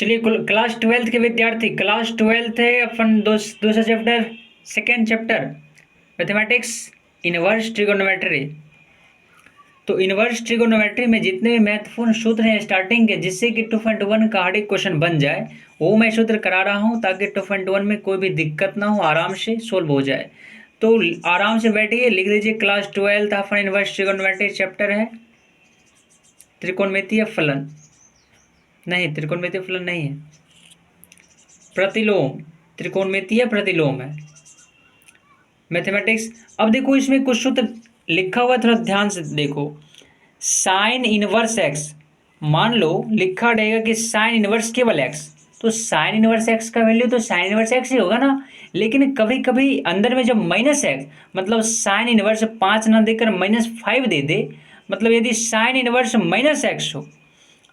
चलिए class twelfth के विद्यार्थी, क्लास ट्वेल्थ है अपन दूसरा chapter, second chapter mathematics, inverse trigonometry. तो इनवर्स ट्रिगोनोमेट्री में जितने भी महत्वपूर्ण सूत्र हैं स्टार्टिंग के, जिससे कि 2.1 का हर एक क्वेश्चन बन जाए, वो मैं सूत्र करा रहा हूँ ताकि 2.1 में कोई भी दिक्कत ना हो, आराम से सोल्व हो जाए। तो आराम से बैठिए, लिख लीजिए क्लास ट्वेल्थ अपन इनवर्स ट्रिगोनोमेट्री चैप्टर है त्रिकोणमितीय फलन, नहीं त्रिकोणमितीय फलन नहीं है, प्रतिलोम, त्रिकोणमितीय प्रतिलोम है मैथमेटिक्स। अब देखो इसमें कुछ सूत्र लिखा हुआ है, थोड़ा ध्यान से देखो। साइन इनवर्स एक्स, मान लो लिखा रहेगा कि साइन इनवर्स केवल एक्स, तो साइन इनवर्स एक्स का वैल्यू तो साइन इनवर्स एक्स ही होगा ना। लेकिन कभी कभी अंदर में जब माइनस एक्स, मतलब साइन इनवर्स 5 ना देकर -5 दे दे, मतलब यदि साइन इनवर्स माइनस एक्स हो,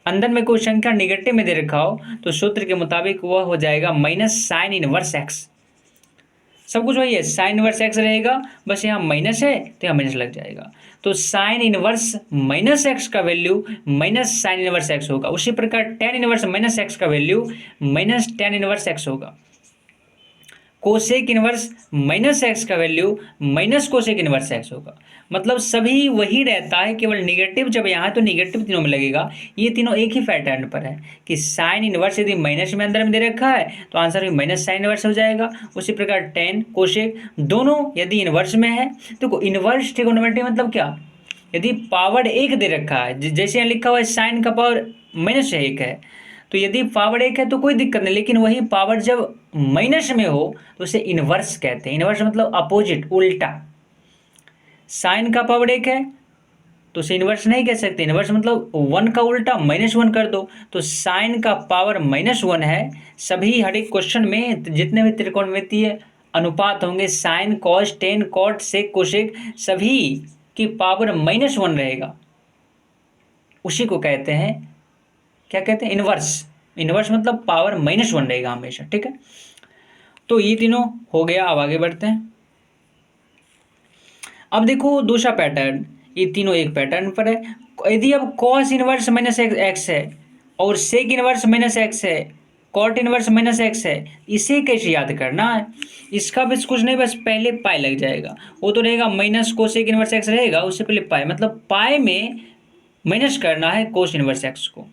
अंदर में कोई संख्या निगेटिव में दे रखा हो, तो सूत्र के मुताबिक वह हो जाएगा माइनस साइन इनवर्स एक्स। सब कुछ वही है, साइन इनवर्स एक्स रहेगा, बस यहाँ माइनस है तो यहाँ माइनस लग जाएगा। तो साइन इनवर्स माइनस एक्स का value minus sign inverse x होगा। उसी प्रकार टेन इनवर्स माइनस एक्स का value minus tan inverse x होगा। कोसेक इनवर्स माइनस एक्स का value minus cosec inverse x होगा। मतलब सभी वही रहता है, केवल निगेटिव जब यहाँ तो निगेटिव तीनों में लगेगा। ये तीनों एक ही पैटर्न पर है कि साइन इनवर्स यदि माइनस में अंदर में दे रखा है तो आंसर भी माइनस साइन इनवर्स हो जाएगा। उसी प्रकार टेन कोसेक दोनों यदि इनवर्स में है, तो इनवर्स ट्रिगोनोमेट्री मतलब क्या, यदि पावर 1 दे रखा है, जैसे यहाँ लिखा हुआ है साइन का पावर -1 है, तो यदि पावर 1 है तो कोई दिक्कत नहीं। लेकिन वही पावर जब माइनस में हो तो उसे इनवर्स कहते हैं। इनवर्स मतलब अपोजिट, उल्टा। साइन का पावर 1 है तो उसे इनवर्स नहीं कह सकते। इनवर्स मतलब 1 का उल्टा -1 कर दो। तो साइन का पावर -1 है। सभी हर एक क्वेश्चन में जितने भी त्रिकोणमितीय अनुपात होंगे, sine cos tan cot sec cosec, सभी की पावर -1 रहेगा। उसी को कहते हैं, क्या कहते हैं, इनवर्स। इनवर्स मतलब पावर -1 रहेगा हमेशा, ठीक है। तो ये तीनों हो गया। अब आगे बढ़ते हैं। अब देखो दूसरा पैटर्न, ये तीनों एक पैटर्न पर है। यदि अब कॉस इनवर्स -x है और सेक इनवर्स -x है, कॉट इनवर्स -x है, इसे कैसे याद करना है। इसका बस कुछ नहीं, बस पहले पाई लग जाएगा। वो तो रहेगा माइनस कोसेक इनवर्स x रहेगा, उससे पहले पाई, मतलब पाई में माइनस करना है कोस इनवर्स एक्स को।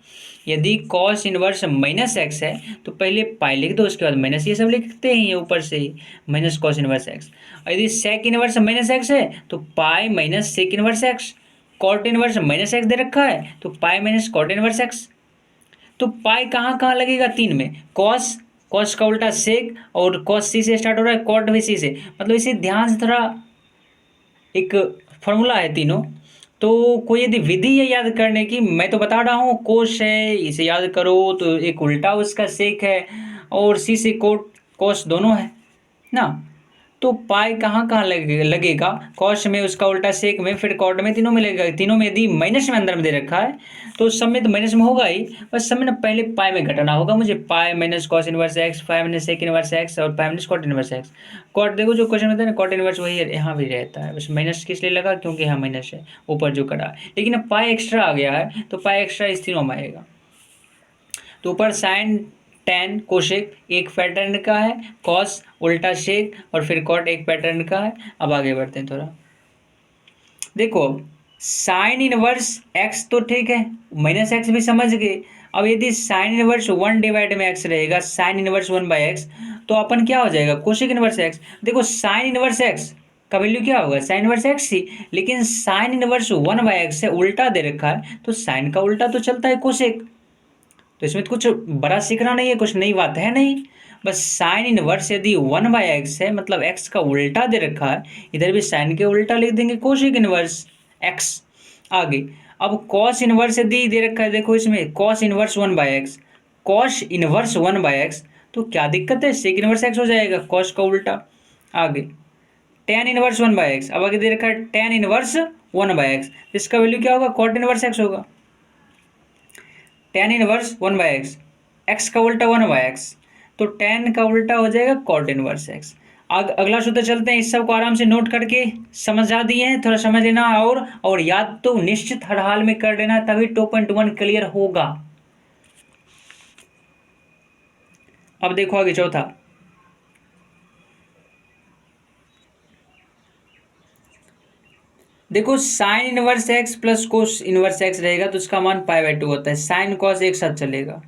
यदि कॉस इनवर्स -x है तो पहले पाई लिख दो, उसके बाद माइनस, ये सब लिखते हैं ये ऊपर से ही, माइनस कॉस इनवर्स एक्स। और यदि सेक इनवर्स -x है तो pi minus sec inverse x. Cot inverse -x दे रखा है तो pi minus cot inverse x. तो पाई कहाँ कहाँ लगेगा, 3 में। कॉस, कॉस का उल्टा सेक, और कॉस सी से स्टार्ट हो रहा है, कॉट भी सी से। मतलब इसे ध्यान से थोड़ा, एक फॉर्मूला है तीनों, तो कोई यदि विधि है याद करने की, मैं तो बता रहा हूँ कोश है इसे याद करो, तो एक उल्टा उसका सेक है, और सी से कोट कोस दोनों है ना। तो पाई कहाँ कहाँ लगेगा, कॉस में, उसका उल्टा सेक में, फिर कॉट में, तीनों में लगेगा। तीनों में यदि माइनस में अंदर में दे रखा है तो सब में तो माइनस में होगा ही, बस सब में ना पहले पाई में घटाना होगा मुझे। Pi minus cos inverse x, pi minus sec inverse x, और pi minus cot inverse x. Cot देखो जो क्वेश्चन में था ना, कॉट इनवर्स वही यहाँ भी रहता है, बस माइनस किस लिए लगा, क्योंकि यहाँ माइनस है ऊपर जो करा है। लेकिन अब पाई एक्स्ट्रा आ गया है तो पाई एक्स्ट्रा इस तीनों में आएगा। तो ऊपर साइन टेन कोशेक एक पैटर्न का है, कॉस उल्टा शेक, और फिर कॉट एक पैटर्न का है। अब आगे बढ़ते हैं थोड़ा। देखो साइन इनवर्स एक्स तो ठीक है, -x भी समझ गए। अब यदि साइन इनवर्स 1 डिवाइड में x रहेगा, साइन इनवर्स 1/x, तो अपन क्या हो जाएगा, कोशेक इनवर्स x। देखो साइन इनवर्स x का वैल्यू क्या होगा, साइन इनवर्स x ही, लेकिन साइन इनवर्स 1/x से उल्टा दे रखा है, तो साइन का उल्टा तो चलता है कोशेक। तो इसमें तो कुछ बड़ा सीखना नहीं है, कुछ नई बात है नहीं। बस साइन इनवर्स यदि 1/x है, मतलब x का उल्टा दे रखा है, इधर भी साइन के उल्टा लिख देंगे कोसेक इनवर्स x। आगे अब कॉस इनवर्स यदि दे रखा है, देखो इसमें cos inverse 1/x, cos inverse 1/x, तो क्या दिक्कत है, सेक इनवर्स x हो जाएगा, कॉस का उल्टा। आगे टेन इनवर्स 1/x, अब आगे दे रखा है टेन इनवर्स 1/x, इसका वैल्यू क्या होगा, कॉट इनवर्स x होगा। टेन इनवर्स 1/x, x का उल्टा 1/x, तो टेन का उल्टा हो जाएगा कॉट इनवर्स x। अगला सूत्र चलते हैं, इस सब को आराम से नोट करके समझा दिए हैं, थोड़ा समझ लेना, और याद तो निश्चित हर हाल में कर लेना, तभी 2.1 क्लियर होगा। अब देखो आगे चौथा, देखो sign inverse x plus cos inverse x रहेगा तो उसका मान π/2 होता है। साइन कॉस एक साथ चलेगा,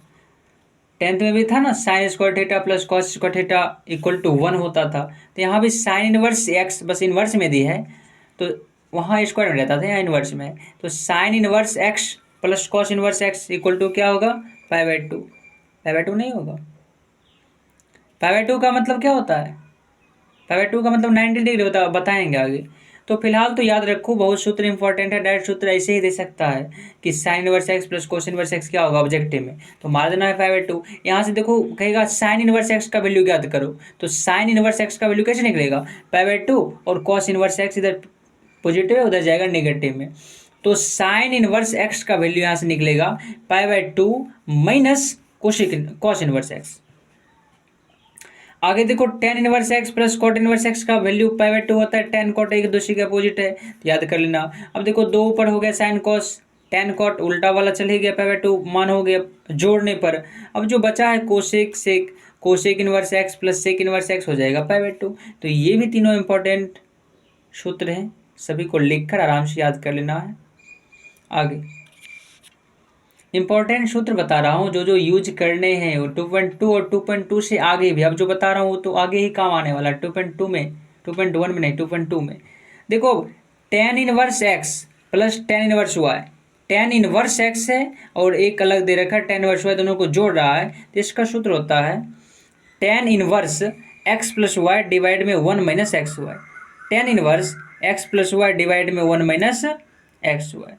10th में भी था ना, sine square theta plus cos square theta equal to 1 होता था। तो यहाँ भी साइन इनवर्स एक्स बस इनवर्स में दी है तो वहाँ स्क्वायर में रहता था, यहाँ इनवर्स में। तो sine inverse x plus cos inverse x equal to क्या होगा, π/2। π/2 नहीं होगा, π/2 का मतलब क्या होता है, π/2 का मतलब 90 डिग्री होता है, बताएंगे आगे। तो फिलहाल तो याद रखो, बहुत सूत्र इंपॉर्टेंट है, डायरेक्ट सूत्र ऐसे ही दे सकता है कि sign inverse x plus cos inverse x क्या होगा ऑब्जेक्टिव में, तो मार देना है π/2। यहाँ से देखो कहेगा साइन इनवर्स एक्स का वैल्यू ज्ञात करो, तो साइन इनवर्स एक्स का वैल्यू कैसे निकलेगा, π/2, और कॉस इनवर्स एक्स इधर पॉजिटिव है उधर जाएगा नेगेटिव में। तो साइन इनवर्स एक्स का वैल्यू यहाँ से निकलेगा π/2 माइनस कॉस इनवर्स एक्स। आगे देखो tan inverse x plus cot inverse x का वैल्यू π/2 होता है। टेन कॉट एक दूसरे के अपोजिट है, तो याद कर लेना। अब देखो दो ऊपर हो गया साइन कॉस, टेन कॉट उल्टा वाला चल ही गया, π/2 मान हो गया जोड़ने पर। अब जो बचा है cosec sec, cosec inverse x plus sec inverse x हो जाएगा π/2। तो ये भी तीनों इंपॉर्टेंट सूत्र हैं, सभी को लिखकर आराम से याद कर लेना है। आगे इंपॉर्टेंट सूत्र बता रहा हूँ, जो जो यूज करने हैं वो 2.2 और 2.2 से आगे भी। अब जो बता रहा हूँ वो तो आगे ही काम आने वाला है, 2.2 में, 2.1 में नहीं, 2.2 में। देखो tan inverse x plus tan inverse y, tan inverse x है और एक अलग दे रखा है टेन इनवर्स वाई, दोनों को जोड़ रहा है, तो इसका सूत्र होता है tan inverse x plus y divide में 1 minus x y. Tan inverse x plus y divide में 1 माइनस एक्स वाई,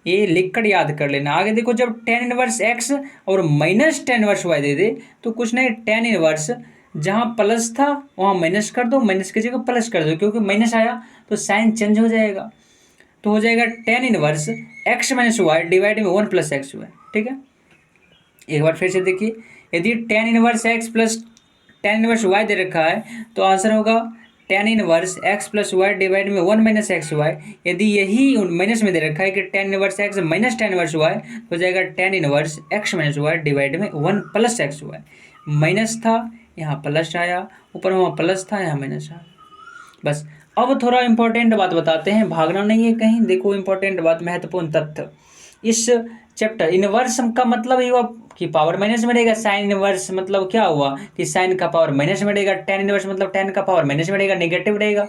ये लिखकर याद कर लेना। आगे देखो जब टेन इनवर्स एक्स और माइनस टेन इनवर्स वाई दे दे तो कुछ नहीं, टेन इनवर्स जहाँ प्लस था वहाँ माइनस कर दो, माइनस की जगह प्लस कर दो, क्योंकि माइनस आया तो साइन चेंज हो जाएगा। तो हो जाएगा tan inverse x minus y divide में 1 प्लस एक्स वाई। ठीक है, एक बार फिर से देखिए, यदि tan inverse x plus tan inverse y दे रखा है तो आंसर होगा tan inverse x plus y divide में 1 माइनस एक्स वाई। यदि यही माइनस में दे रखा है कि tan inverse x minus tan inverse y, तो हो जाएगा tan inverse x minus y divide में 1 प्लस एक्स वाई। माइनस था यहाँ प्लस आया, ऊपर वहाँ प्लस था यहाँ माइनस आया। बस अब थोड़ा इंपॉर्टेंट बात बताते हैं, भागना नहीं है कहीं। देखो इंपॉर्टेंट बात, महत्वपूर्ण तथ्य इस चैप्टर, इनवर्स का मतलब ये हुआ कि पावर माइनस में रहेगा। साइन इनवर्स मतलब क्या हुआ कि साइन का पावर माइनस में रहेगा। टेन इनवर्स मतलब टेन का पावर माइनस में रहेगा, नेगेटिव रहेगा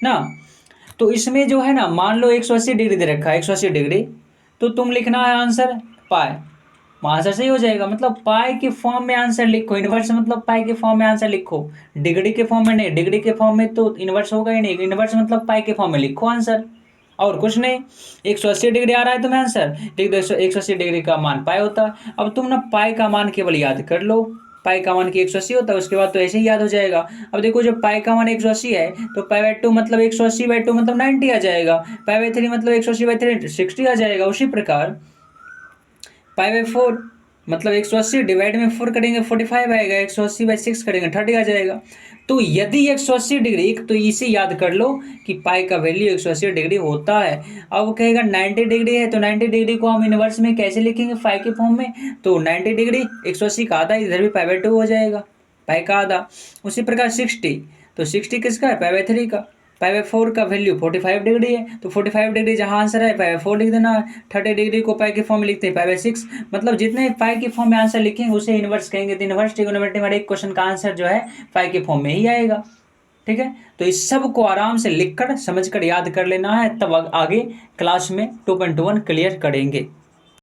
ना। तो इसमें जो है ना, मान लो 180 डिग्री दे रखा है, 180 डिग्री, तो तुम लिखना है आंसर पाई, आंसर सही हो जाएगा। मतलब पाई के फॉर्म में आंसर लिखो, इनवर्स मतलब पाई के फॉर्म में आंसर लिखो, डिग्री के फॉर्म में नहीं। डिग्री के फॉर्म में तो इनवर्स होगा ही नहीं, इनवर्स मतलब पाई के फॉर्म में लिखो आंसर, और कुछ नहीं। 180 डिग्री आ रहा है तुम्हें आंसर, ठीक है, 180 डिग्री का मान पाई होता है। अब तुम ना पाई का मान केवल याद कर लो, पाई का मान की 180 होता है, उसके बाद तो ऐसे ही याद हो जाएगा। अब देखो जब पाई का मान 180 है तो π/2 मतलब 180/2 मतलब 90 आ जाएगा, π/3 मतलब 180/3 60 आ जाएगा। उसी प्रकार π/4 मतलब 180 डिवाइड में 4 करेंगे 45 आएगा, 180/6 करेंगे 30 आ जाएगा। तो यदि 180 डिग्री, तो इसे याद कर लो कि पाई का वैल्यू 180 डिग्री होता है। अब कहेगा 90 डिग्री है, तो 90 डिग्री को हम इनवर्स में कैसे लिखेंगे, पाई के फॉर्म में। तो 90 डिग्री 180 का आधा, इधर भी π/2 हो जाएगा, पाई का आधा। उसी प्रकार 60, तो 60 किसका है, π/3 का। π/4 का वैल्यू 45 डिग्री है, तो 45 डिग्री जहाँ आंसर है π/4 लिख देना है। 30 डिग्री को पाई के फॉर्म में लिखते हैं π/6। मतलब जितने पाई के फॉर्म में आंसर लिखेंगे उसे इनवर्स कहेंगे। तो इनवर्स ट्रिग्नोमेट्री में एक क्वेश्चन का आंसर जो है पाई के फॉर्म में ही आएगा। ठीक है, तो इस सब को आराम से लिखकर समझकर याद कर लेना है, तब आगे क्लास में 2.1 क्लियर करेंगे।